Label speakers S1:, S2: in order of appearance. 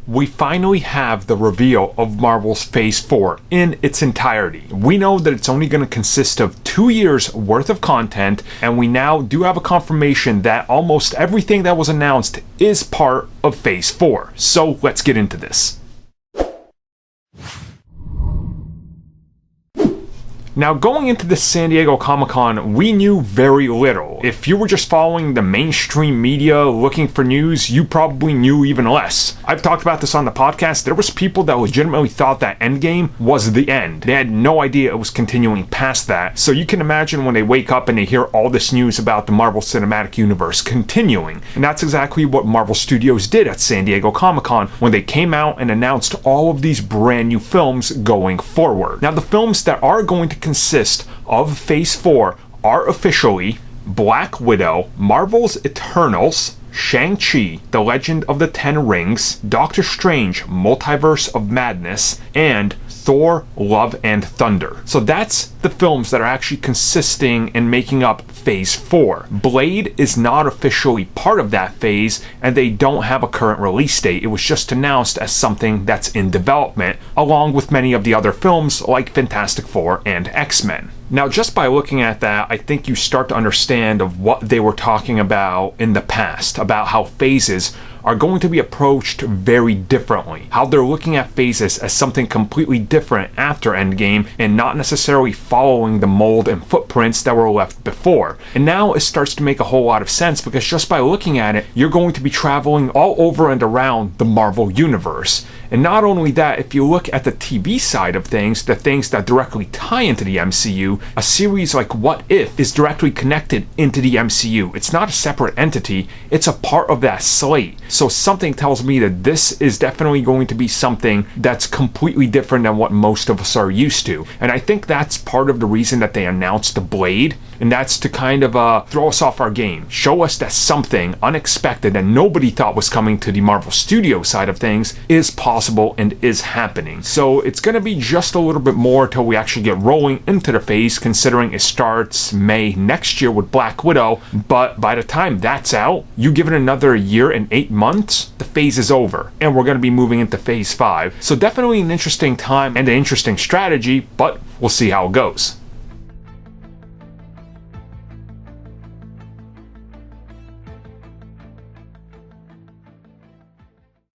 S1: we finally have the reveal of Marvel's Phase 4 in its entirety. We know that it's only going to consist of 2 years worth of content, and we now do have a confirmation that almost everything that was announced is part of Phase 4. So let's get into this. Now, going into the San Diego Comic-Con, we knew very little. If you were just following the mainstream media looking for news, you probably knew even less. I've talked about this on the podcast. There was people that legitimately thought that Endgame was the end. They had no idea it was continuing past that. So you can imagine when they wake up and they hear all this news about the Marvel Cinematic Universe continuing. And that's exactly what Marvel Studios did at San Diego Comic-Con when they came out and announced all of these brand new films going forward. Now, the films that are going to consist of Phase 4 are officially Black Widow, Marvel's Eternals, Shang-Chi, The Legend of the Ten Rings, Doctor Strange, Multiverse of Madness, and Thor, Love and Thunder. So that's the films that are actually consisting and making up Phase 4. Blade is not officially part of that phase, and they don't have a current release date. It was just announced as something that's in development, along with many of the other films like Fantastic Four and X-Men. Now, just by looking at that, I think you start to understand of what they were talking about in the past, about how phases are going to be approached very differently. How they're looking at phases as something completely different after Endgame and not necessarily following the mold and footprints that were left before. And now it starts to make a whole lot of sense because just by looking at it, you're going to be traveling all over and around the Marvel Universe. And not only that, if you look at the TV side of things, the things that directly tie into the MCU, a series like What If is directly connected into the MCU. It's not a separate entity, it's a part of that slate. So something tells me that this is definitely going to be something that's completely different than what most of us are used to. And I think that's part of the reason that they announced the Blade, and that's to kind of throw us off our game. Show us that something unexpected that nobody thought was coming to the Marvel Studios side of things is possible and is happening. So it's going to be just a little bit more till we actually get rolling into the phase, considering it starts May next year with Black Widow. But by the time that's out, you give it another year and 8 months, the phase is over, and we're going to be moving into Phase 5. So definitely an interesting time and an interesting strategy, but we'll see how it goes.